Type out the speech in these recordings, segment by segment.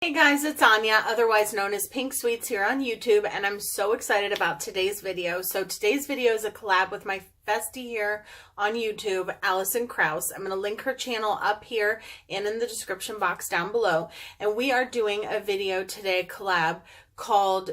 Hey guys, it's Anya, otherwise known as Pink Sweets here on YouTube, and I'm so excited about today's video. So today's video is a collab with my bestie here on YouTube, Allyson Krauss. I'm going to link her channel up here and in the description box down below. And we are doing a video today, collab, called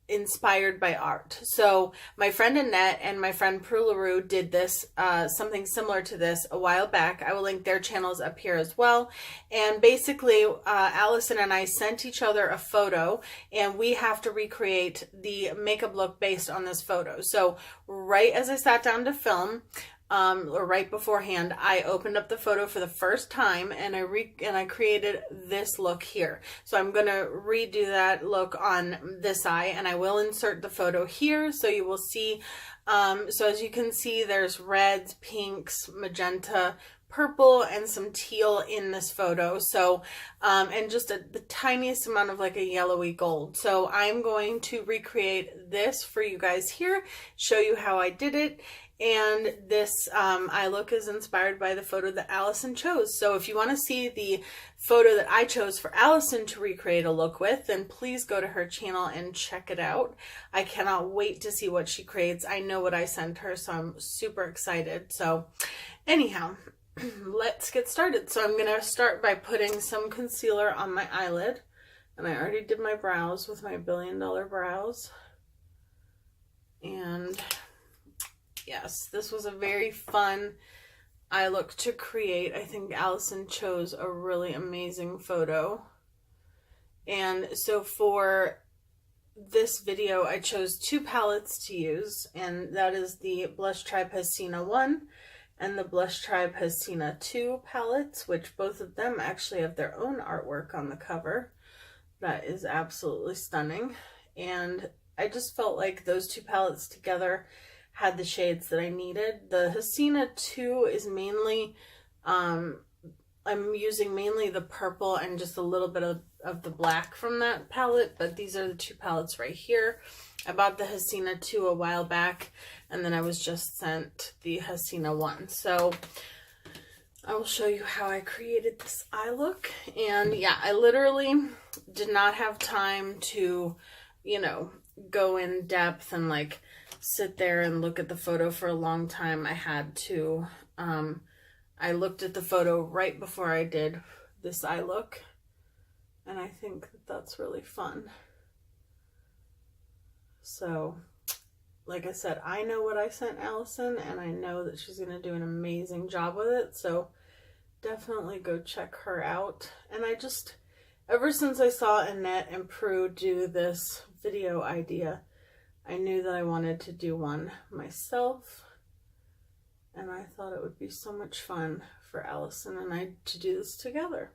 Inspired by Art. So my friend Annette and my friend Pruelaroo did this, something similar to this a while back. I will link their channels up here as well. And basically, Allyson and I sent each other a photo, and we have to recreate the makeup look based on this photo. So right as I sat down to film, or right beforehand, I opened up the photo for the first time, and I created this look here. So I'm gonna redo that look on this eye, and I will insert the photo here so you will see. So as you can see, there's reds, pinks, magenta, purple, and some teal in this photo. So and just the tiniest amount of like a yellowy gold. So I'm going to recreate this for you guys here, show you how I did it. And this eye look is inspired by the photo that Allyson chose. So if you want to see the photo that I chose for Allyson to recreate a look with, then please go to her channel and check it out. I cannot wait to see what she creates. I know what I sent her, so I'm super excited. So anyhow, let's get started. So I'm going to start by putting some concealer on my eyelid. And I already did my brows with my $1 billion brows. And yes, this was a very fun eye look to create. I think Allyson chose a really amazing photo. And so for this video, I chose two palettes to use, and that is the Blush Tribe Hasina 1 and the Blush Tribe Hasina 2 palettes, which both of them actually have their own artwork on the cover. That is absolutely stunning. And I just felt like those two palettes together had the shades that I needed. The Hasina 2 is mainly, I'm using mainly the purple and just a little bit of the black from that palette, but these are the two palettes right here. I bought the Hasina 2 a while back, and then I was just sent the Hasina 1. So I will show you how I created this eye look. And yeah, I literally did not have time to, you know, go in depth and like sit there and look at the photo for a long time. I had to, I looked at the photo right before I did this eye look, and I think that that's really fun. So, like I said, I know what I sent Allyson, and I know that she's going to do an amazing job with it, so definitely go check her out. And I just, ever since I saw Annette and Prue do this video idea, I knew that I wanted to do one myself, and I thought it would be so much fun for Allyson and I to do this together.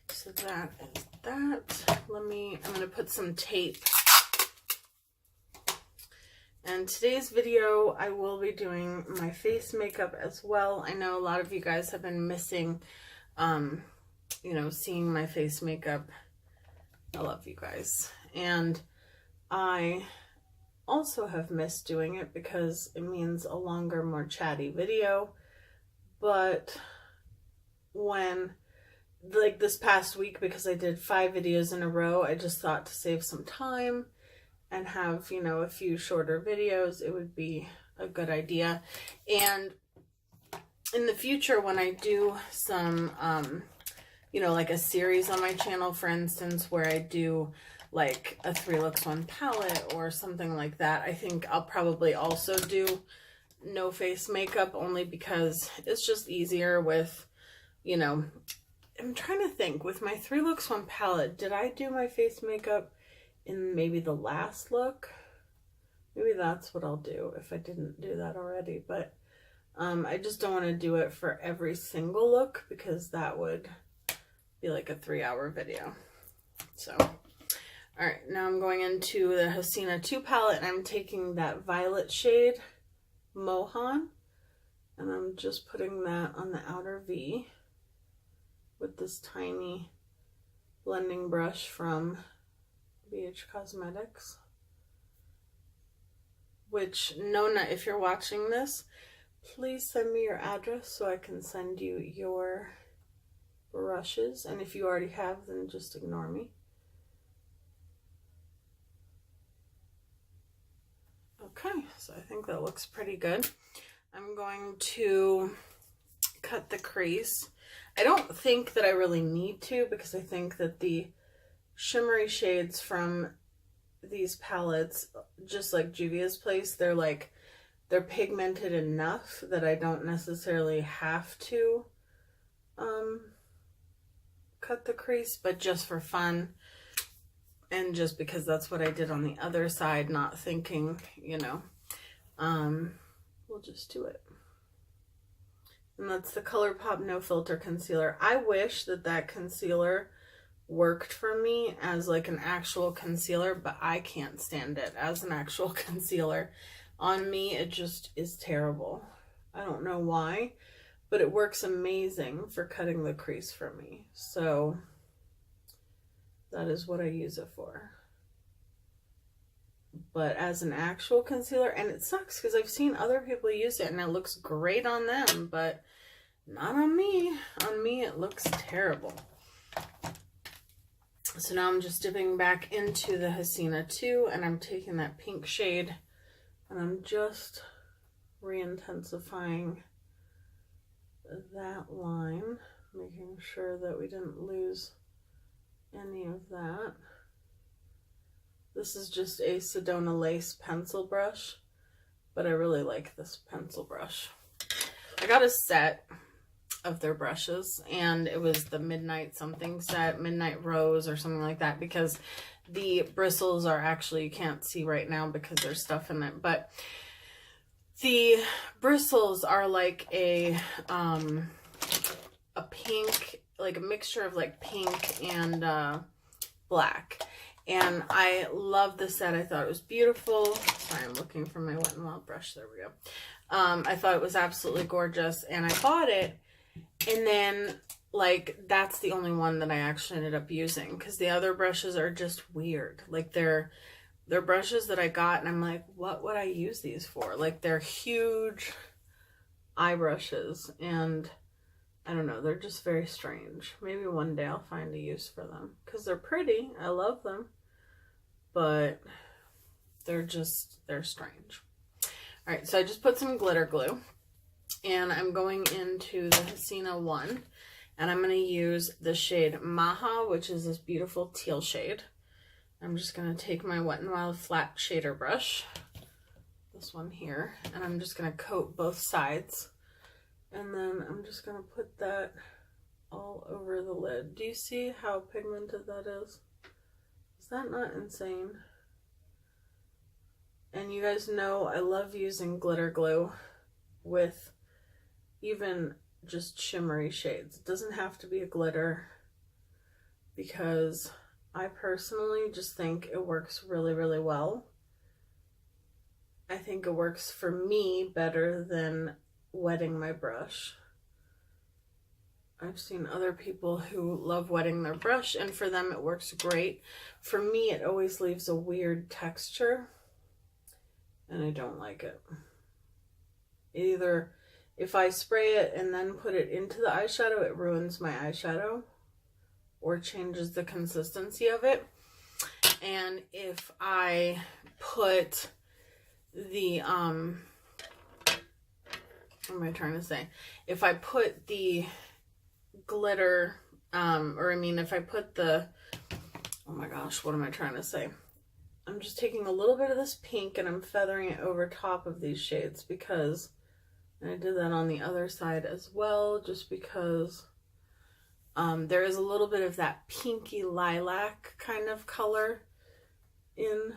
So that is that. I'm going to put some tape. And today's video, I will be doing my face makeup as well. I know a lot of you guys have been missing, you know, seeing my face makeup. I love you guys. And I also have missed doing it because it means a longer, more chatty video. But when, like this past week, because I did 5 videos in a row, I just thought to save some time and have, you know, a few shorter videos, it would be a good idea. And in the future, when I do some, you know, like a series on my channel, for instance, where I do like a 3 looks 1 palette or something like that, I think I'll probably also do no face makeup, only because it's just easier with, you know, I'm trying to think, with my 3 looks 1 palette, did I do my face makeup in maybe the last look? Maybe that's what I'll do if I didn't do that already, but I just don't want to do it for every single look because that would be like a 3-hour video. So, all right, now I'm going into the Hasina 2 palette, and I'm taking that violet shade, Mohan, and I'm just putting that on the outer V with this tiny blending brush from BH Cosmetics. Which, Nona, if you're watching this, please send me your address so I can send you your brushes. And if you already have, then just ignore me. Okay, so I think that looks pretty good. I'm going to cut the crease. I don't think that I really need to, because I think that the shimmery shades from these palettes, just like Juvia's Place, they're pigmented enough that I don't necessarily have to cut the crease, but just for fun, and just because that's what I did on the other side, not thinking, you know, we'll just do it. And that's the ColourPop No Filter Concealer. I wish that that concealer worked for me as like an actual concealer, but I can't stand it as an actual concealer. On me, it just is terrible. I don't know why, but it works amazing for cutting the crease for me. So that is what I use it for. But as an actual concealer, and it sucks because I've seen other people use it and it looks great on them, but not on me. On me, it looks terrible. So now I'm just dipping back into the Hasina 2, and I'm taking that pink shade and I'm just re-intensifying that line, making sure that we didn't lose any of that. This is just a Sedona Lace pencil brush, but I really like this pencil brush. I got a set of their brushes, and it was the Midnight something set, Midnight Rose or something like that, because the bristles are actually, you can't see right now because there's stuff in it, but the bristles are like a pink, like a mixture of like pink and black. And I love the set. I thought it was beautiful. Sorry, I'm looking for my Wet n Wild brush. There we go. I thought it was absolutely gorgeous, and I bought it, and then like that's the only one that I actually ended up using, because the other brushes are just weird. Like they're brushes that I got, and I'm like, what would I use these for? Like they're huge eye brushes, and I don't know, they're just very strange. Maybe one day I'll find a use for them, because they're pretty. I love them, but they're strange. All right, so I just put some glitter glue, and I'm going into the Hasina 1, and I'm going to use the shade Maha, which is this beautiful teal shade. I'm just going to take my Wet n Wild flat shader brush, this one here, and I'm just going to coat both sides. And then I'm just going to put that all over the lid. Do you see how pigmented that is? Is that not insane? And you guys know I love using glitter glue with even just shimmery shades. It doesn't have to be a glitter, because I personally just think it works really, really well. I think it works for me better than wetting my brush. I've seen other people who love wetting their brush, and for them it works great. For me, it always leaves a weird texture, and I don't like it. Either if I spray it and then put it into the eyeshadow, it ruins my eyeshadow or changes the consistency of it. And if I put the what am I trying to say? If I put the glitter, if I put the, oh my gosh, what am I trying to say? I'm just taking a little bit of this pink and I'm feathering it over top of these shades, because, and I did that on the other side as well, just because there is a little bit of that pinky lilac kind of color in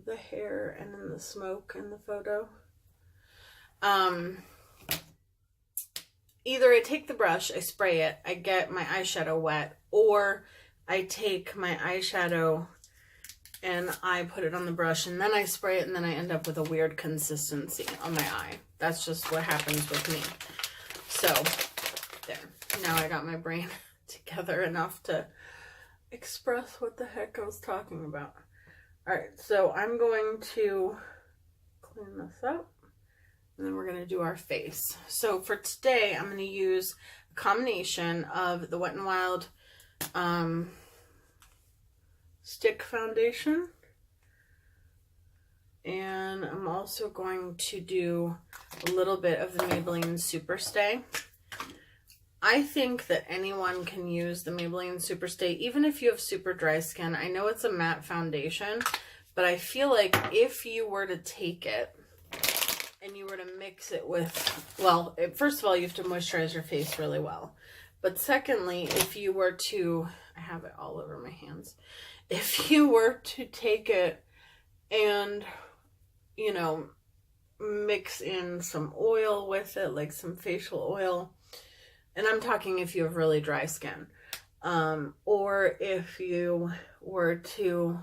the hair and in the smoke in the photo. Either I take the brush, I spray it, I get my eyeshadow wet, or I take my eyeshadow and I put it on the brush and then I spray it, and then I end up with a weird consistency on my eye. That's just what happens with me. So, there. Now I got my brain together enough to express what the heck I was talking about. Alright, so I'm going to clean this up, And then we're going to do our face. So for today, I'm going to use a combination of the Wet n Wild stick foundation. And I'm also going to do a little bit of the Maybelline Superstay. I think that anyone can use the Maybelline Superstay, even if you have super dry skin. I know it's a matte foundation, but I feel like if you were to take it and you were to mix it with, well, first of all, you have to moisturize your face really well. But secondly, if you were to, I have it all over my hands. If you were to take it and, you know, mix in some oil with it, like some facial oil, and I'm talking if you have really dry skin, or if you were to,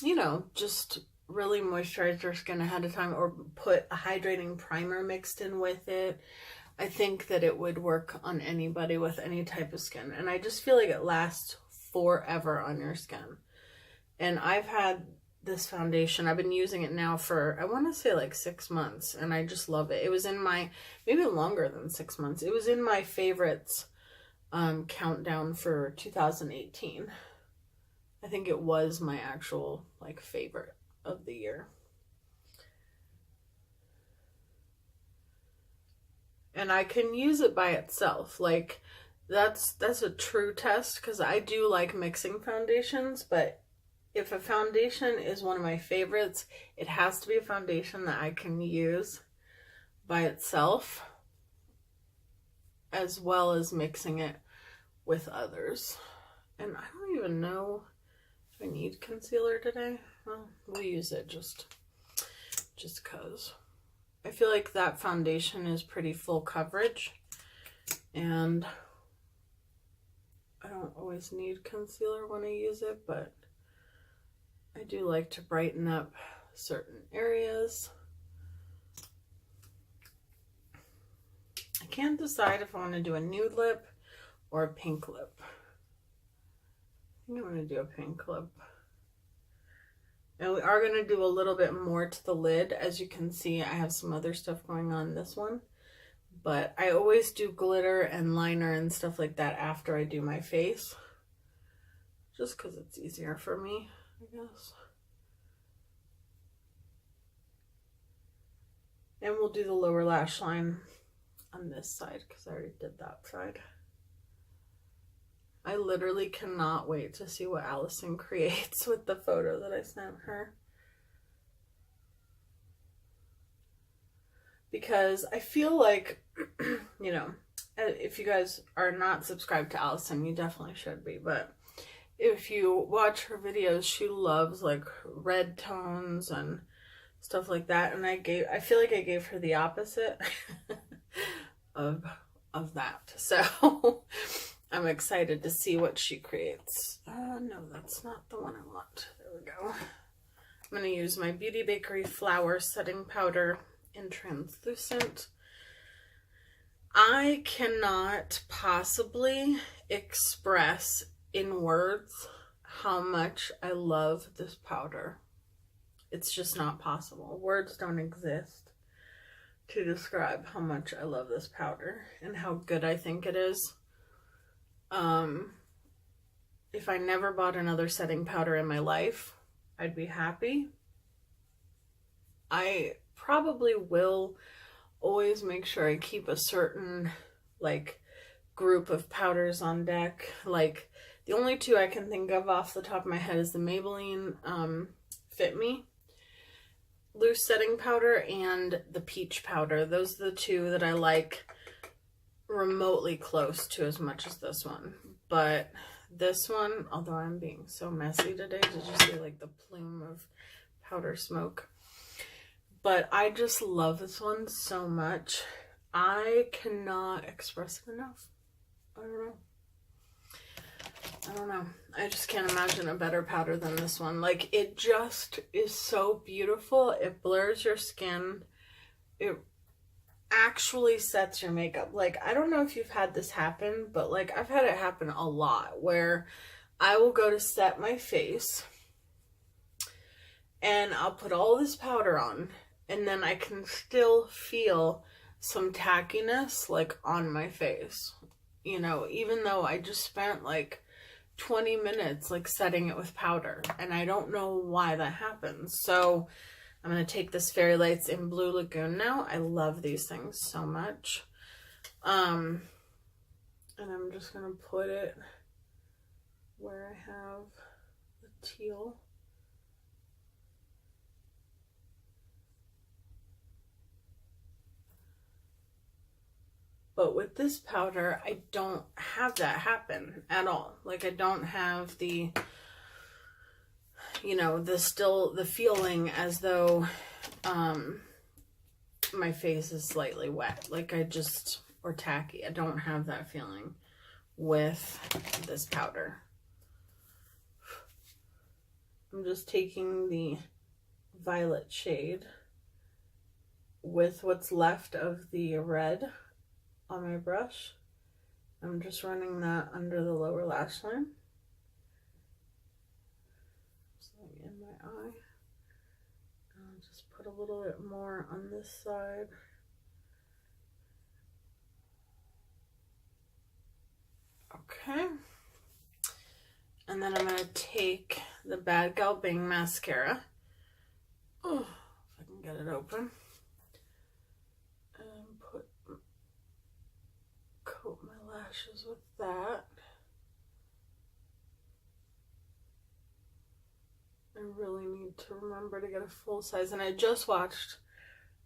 you know, just really moisturize your skin ahead of time, or put a hydrating primer mixed in with it, I think that it would work on anybody with any type of skin. And I just feel like it lasts forever on your skin. And I've had this foundation, I've been using it now for, I want to say like 6 months, and I just love it. It was in my, maybe longer than 6 months, it was in my favorites countdown for 2018. I think it was my actual like favorite of the year. And I can use it by itself. Like that's a true test, because I do like mixing foundations, but if a foundation is one of my favorites, it has to be a foundation that I can use by itself, as well as mixing it with others. And I don't even know if I need concealer today. Well, we'll use it just cause. I feel like that foundation is pretty full coverage, and I don't always need concealer when I use it, but I do like to brighten up certain areas. I can't decide if I want to do a nude lip or a pink lip. I think I'm going to do a pink lip. And we are going to do a little bit more to the lid. As you can see, I have some other stuff going on this one. But I always do glitter and liner and stuff like that after I do my face. Just because it's easier for me, I guess. And we'll do the lower lash line on this side, because I already did that side. I literally cannot wait to see what Allyson creates with the photo that I sent her. Because I feel like, you know, if you guys are not subscribed to Allyson, you definitely should be. But if you watch her videos, she loves like red tones and stuff like that. And I feel like I gave her the opposite of that. So I'm excited to see what she creates. No, that's not the one I want. There we go. I'm going to use my Beauty Bakery Flower Setting Powder in Translucent. I cannot possibly express in words how much I love this powder. It's just not possible. Words don't exist to describe how much I love this powder and how good I think it is. If I never bought another setting powder in my life, I'd be happy. I probably will always make sure I keep a certain like group of powders on deck. Like the only two I can think of off the top of my head is the Maybelline Fit Me loose setting powder and the peach powder. Those are the two that I like remotely close to as much as this one. But this one, although I'm being so messy today, did you see like the plume of powder smoke? But I just love this one so much. I cannot express it enough. I don't know. I just can't imagine a better powder than this one. Like, it just is so beautiful. It blurs your skin. It actually sets your makeup. Like, I don't know if you've had this happen, but like I've had it happen a lot where I will go to set my face and I'll put all this powder on and then I can still feel some tackiness like on my face, you know, even though I just spent like 20 minutes like setting it with powder, and I don't know why that happens. So I'm going to take this Fairy Lights in Blue Lagoon now. I love these things so much. And I'm just going to put it where I have the teal. But with this powder, I don't have that happen at all. Like, I don't have the, you know, the feeling as though my face is slightly wet. Like, or tacky. I don't have that feeling with this powder. I'm just taking the violet shade with what's left of the red on my brush. I'm just running that under the lower lash line. Something in my eye. I'll just put a little bit more on this side. Okay. And then I'm going to take the Bad Gal Bang mascara. Oh, if I can get it open. And coat my lashes with that. I really need to remember to get a full size. And I just watched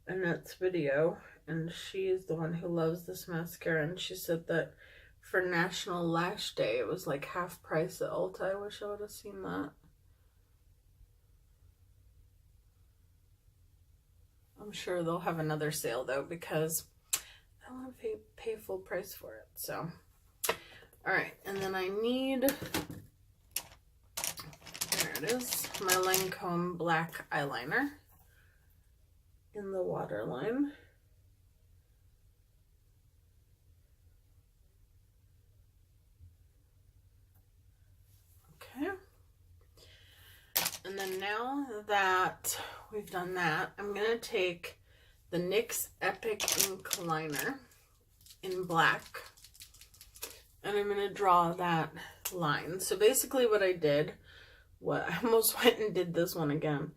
Annette's video, and she is the one who loves this mascara, and she said that for National Lash Day it was like half price at Ulta. I wish I would have seen that. I'm sure they'll have another sale though, because I don't want to pay full price for it. So, alright, and then I need, there it is, my Lancome black eyeliner in the waterline. Okay. And then now that we've done that, I'm going to take the NYX Epic Ink Liner in black, and I'm going to draw that line. So basically what I did, I almost went and did this one again.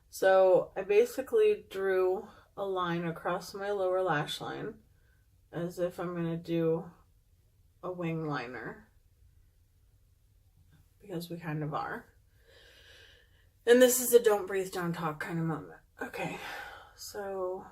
So I basically drew a line across my lower lash line as if I'm going to do a wing liner, because we kind of are. And this is a don't breathe, don't talk kind of moment. Okay, so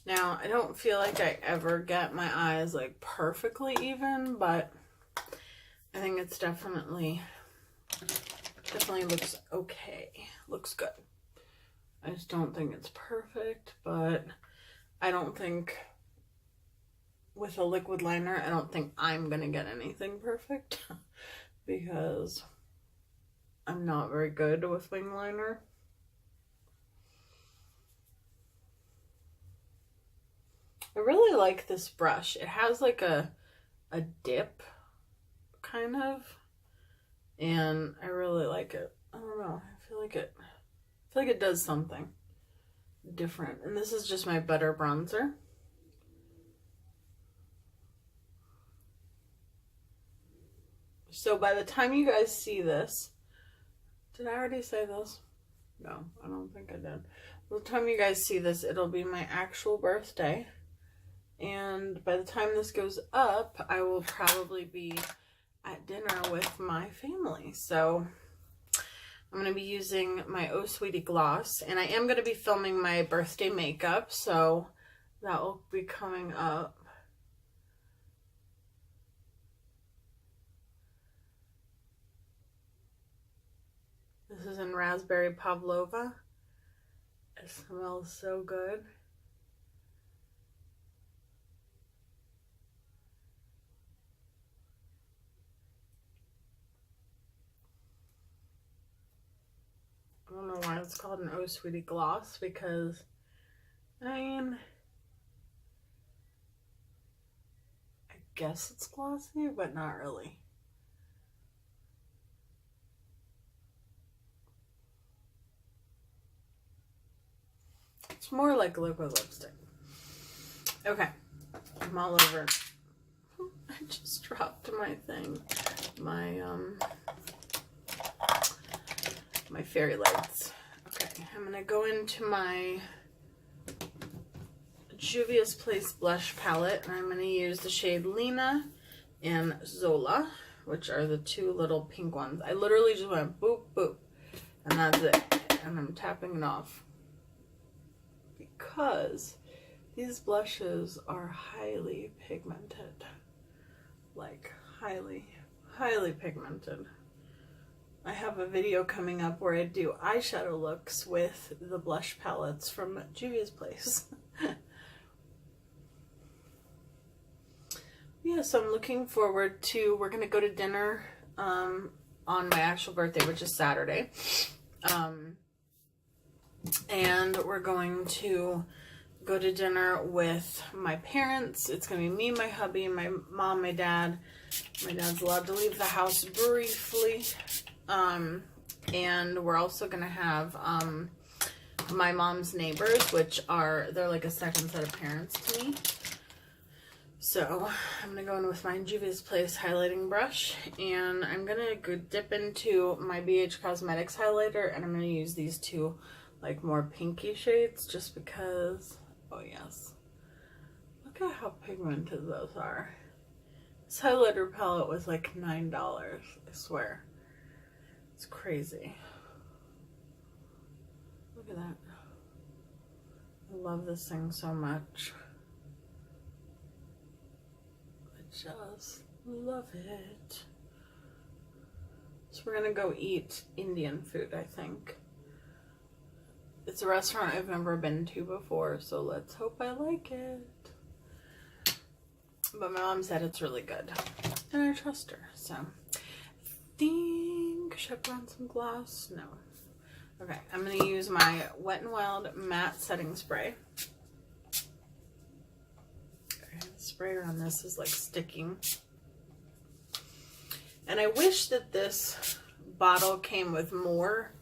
now, I don't feel like I ever get my eyes like perfectly even, but I think it's definitely looks okay. Looks good. I just don't think it's perfect, but I don't think with a liquid liner, I don't think I'm gonna get anything perfect because I'm not very good with wing liner. I really like this brush. It has like a dip, kind of, and I really like it. I don't know. I feel like it does something different. And this is just my Butter bronzer. So by the time you guys see this, did I already say this? No, I don't think I did. By the time you guys see this, it'll be my actual birthday. And by the time this goes up, I will probably be at dinner with my family. So I'm going to be using my Oh Sweetie gloss. And I am going to be filming my birthday makeup. So that will be coming up. This is in Raspberry Pavlova. It smells so good. I don't know why it's called an Oh Sweetie gloss, because I mean, I guess it's glossy, but not really. It's more like liquid lipstick. Okay, I'm all over it. I just dropped my thing, my fairy lights. Okay, I'm gonna go into my Juvia's Place blush palette, and I'm gonna use the shade Lena and Zola, which are the two little pink ones. I literally just went boop, boop, and that's it. And I'm tapping it off, because these blushes are highly pigmented. Like, highly, highly pigmented. I have a video coming up where I do eyeshadow looks with the blush palettes from Juvia's Place. Yeah, so I'm looking forward to, we're going to go to dinner on my actual birthday, which is Saturday. And we're going to go to dinner with my parents. It's going to be me, my hubby, my mom, my dad. My dad's allowed to leave the house briefly. And we're also going to have my mom's neighbors, which are, they're like a second set of parents to me. So I'm going to go in with my Juvia's Place highlighting brush, and I'm going to go dip into my BH Cosmetics highlighter, and I'm going to use these two like more pinky shades just because, oh yes, look at how pigmented those are. This highlighter palette was like $9, I swear. It's crazy. Look at that. I love this thing so much. Just love it. So we're gonna go eat Indian food, I think. It's a restaurant I've never been to before, so let's hope I like it. But my mom said it's really good, and I trust her, so I think, should I put on some gloss? No. Okay, I'm gonna use my Wet n Wild matte setting spray. The sprayer on this is like sticking, and I wish that this bottle came with more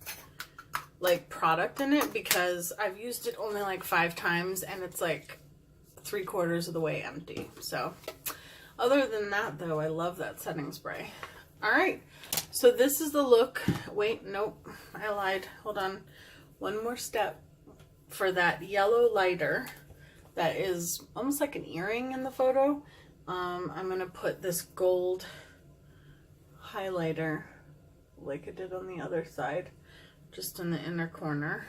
like product in it, because I've used it only like 5 times and it's like 3/4 of the way empty. So other than that though, I love that setting spray. All right, so this is the look. Wait, nope, I lied. Hold on, one more step. For that yellow lighter that is almost like an earring in the photo, I'm gonna put this gold highlighter like I did on the other side, just in the inner corner,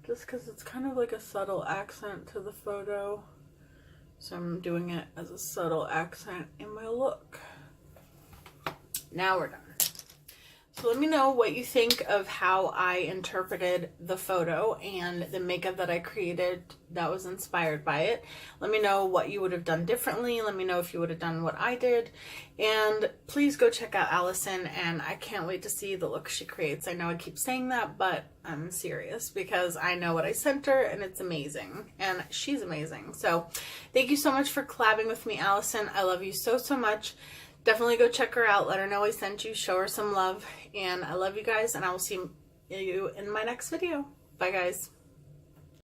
just because it's kind of like a subtle accent to the photo. So I'm doing it as a subtle accent in my look. Now we're done. So let me know what you think of how I interpreted the photo and the makeup that I created that was inspired by it. Let me know what you would have done differently. Let me know if you would have done what I did. And please go check out Allyson, and I can't wait to see the look she creates. I know I keep saying that, but I'm serious because I know what I sent her and it's amazing. And she's amazing. So thank you so much for collabing with me, Allyson. I love you so, so much. Definitely go check her out. Let her know I sent you. Show her some love. And I love you guys. And I will see you in my next video. Bye, guys.